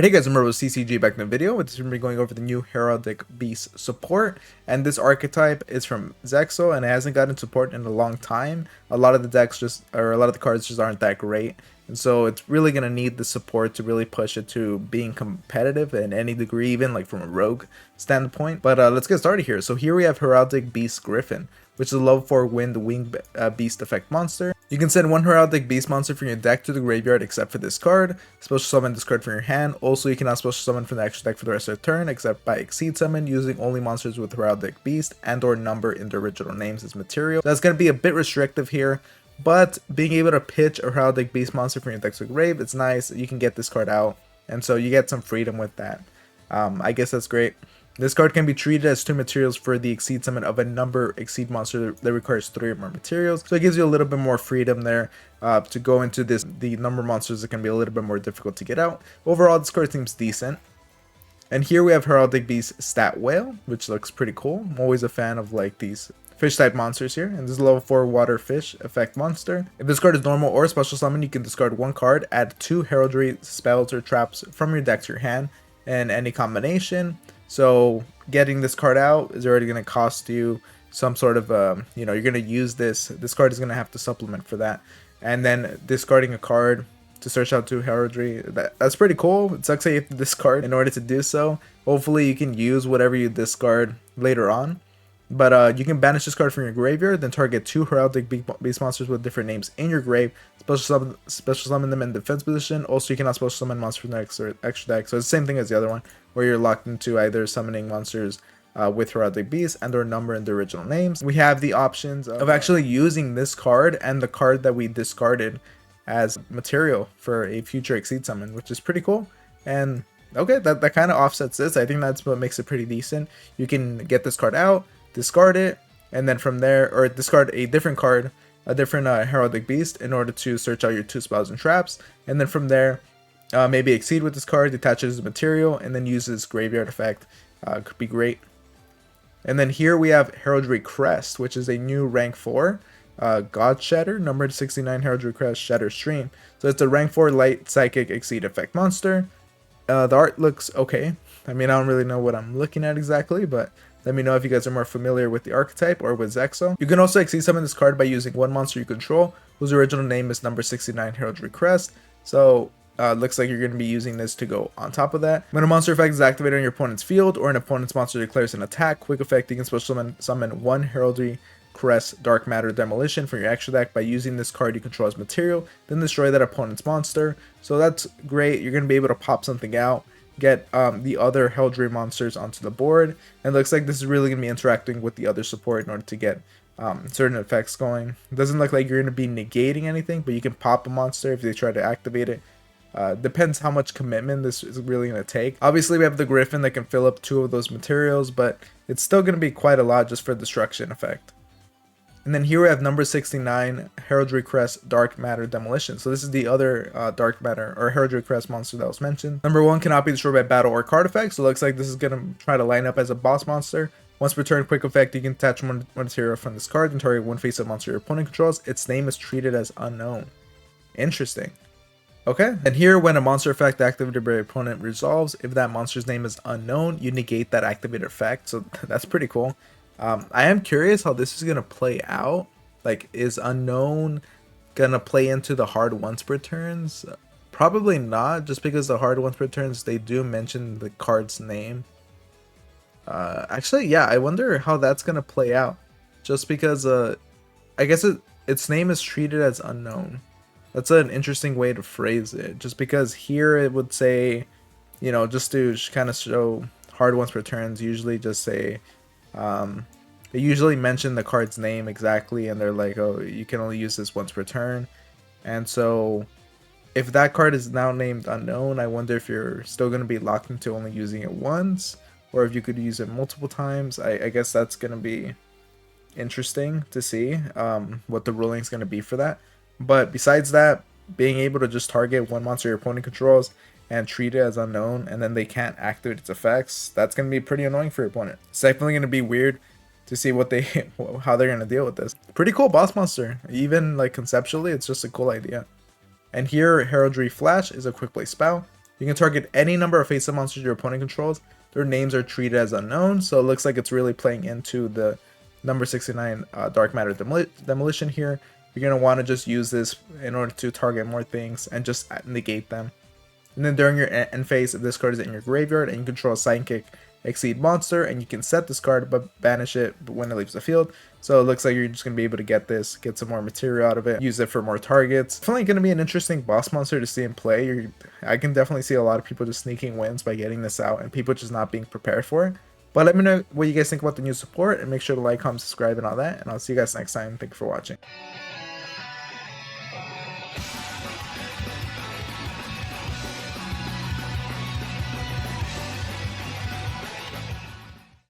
Hey guys, remember with CCG back in the video. We're going to be going over the new Heraldic Beast support, and this archetype is from Zexo, and it hasn't gotten support in a long time. A lot of the decks a lot of the cards just aren't that great, and so it's really going to need the support to really push it to being competitive in any degree, even like from a rogue standpoint. But let's get started here. So here we have Heraldic Beast Griffin, which is a level 4 wind wing beast effect monster. You can send one Heraldic Beast monster from your deck to the graveyard except for this card. Special summon this card from your hand. Also, you cannot special summon from the extra deck for the rest of the turn except by Exceed Summon, using only monsters with Heraldic Beast and or number in their original names as material. That's going to be a bit restrictive here, but being able to pitch a Heraldic Beast monster from your deck to the grave, it's nice. You can get this card out, and so you get some freedom with that. I guess that's great. This card can be treated as 2 materials for the Exceed Summon of a number Exceed monster that requires 3 or more materials. So it gives you a little bit more freedom there to go into the number monsters that can be a little bit more difficult to get out. Overall, this card seems decent. And here we have Heraldic Beast Stat Whale, which looks pretty cool. I'm always a fan of like these fish type monsters here, and this is a level 4 water fish effect monster. If this card is normal or special summon, you can discard 1 card, add 2 heraldry spells or traps from your deck to your hand, and any combination. So getting this card out is already going to cost you some sort of, you're going to use this card is going to have to supplement for that. And then discarding a card to search out 2 heraldry, that's pretty cool. It sucks that you have to discard in order to do so. Hopefully you can use whatever you discard later on. But you can banish this card from your graveyard, then target 2 Heraldic Beast monsters with different names in your grave. Special summon them in defense position. Also, you cannot special summon monsters from the extra deck. So it's the same thing as the other one, where you're locked into either summoning monsters with Heraldic Beast and or number in the original names. We have the options of actually using this card and the card that we discarded as material for a future Exceed Summon, which is pretty cool. And okay, that kind of offsets this. I think that's what makes it pretty decent. You can get this card out, discard it, and then from there, or discard a different card, a different Heraldic Beast, in order to search out your 2 spells and traps, and then from there maybe Exceed with this card, detach it as a material, and then use this graveyard effect. Could be great. And then here we have Heraldry Crest, which is a new rank 4 God Shatter, numbered 69 Heraldry Crest Shatter Stream. So it's a rank 4 light psychic Exceed effect monster. The art looks okay. I mean, I don't really know what I'm looking at exactly, but let me know if you guys are more familiar with the archetype or with Zexo. You can also Exceed Summon this card by using 1 monster you control, whose original name is number 69 Heraldry Crest. So looks like you're going to be using this to go on top of that. When a monster effect is activated on your opponent's field, or an opponent's monster declares an attack, quick effect, you can special summon 1 Heraldry Crest Dark Matter Demolition from your extra deck by using this card you control as material, then destroy that opponent's monster. So that's great. You're going to be able to pop something out, get the other Heraldry monsters onto the board, and it looks like this is really going to be interacting with the other support in order to get certain effects going. It doesn't look like you're going to be negating anything, but you can pop a monster if they try to activate it. Depends how much commitment this is really going to take. Obviously we have the Griffin that can fill up 2 of those materials, but it's still going to be quite a lot just for destruction effect. And then here we have number 69 Heraldry Crest Dark Matter Demolition. So this is the other Dark Matter or Heraldry Crest monster that was mentioned. Number 1 cannot be destroyed by battle or card effects. So it looks like this is going to try to line up as a boss monster. Once per turn, quick effect, you can attach 1 material from this card and target 1 face-up monster your opponent controls. Its name is treated as unknown. Interesting. Okay, and here when a monster effect activated by your opponent resolves, if that monster's name is unknown, you negate that activated effect. So that's pretty cool. I am curious how this is going to play out. Like, is unknown going to play into the hard once per turns? Probably not, just because the hard once per turns, they do mention the card's name. Actually, yeah, I wonder how that's going to play out. Just because, I guess its name is treated as unknown. That's an interesting way to phrase it. Just because here it would say, you know, just to kind of show hard once per turns, usually just say, they usually mention the card's name exactly, and they're like, oh, you can only use this once per turn. And so if that card is now named unknown, I wonder if you're still going to be locked into only using it once, or if you could use it multiple times. I guess that's going to be interesting to see what the ruling is going to be for that. But besides that, being able to just target 1 monster your opponent controls and treat it as unknown, and then they can't activate its effects, that's going to be pretty annoying for your opponent. It's definitely going to be weird to see how they're going to deal with this. Pretty cool boss monster. Even like conceptually, it's just a cool idea. And here, Heraldry Flash is a quick play spell. You can target any number of face-up monsters your opponent controls. Their names are treated as unknown, so it looks like it's really playing into the number 69 Dark Matter Demolition here. You're going to want to just use this in order to target more things and just negate them. And then during your end phase, if this card is in your graveyard and you control a Psychic Exceed monster, and you can set this card but banish it when it leaves the field. So it looks like you're just going to be able to get this, get some more material out of it, use it for more targets. Definitely going to be an interesting boss monster to see in play. I can definitely see a lot of people just sneaking wins by getting this out and people just not being prepared for it. But let me know what you guys think about the new support, and make sure to like, comment, subscribe, and all that. And I'll see you guys next time. Thank you for watching.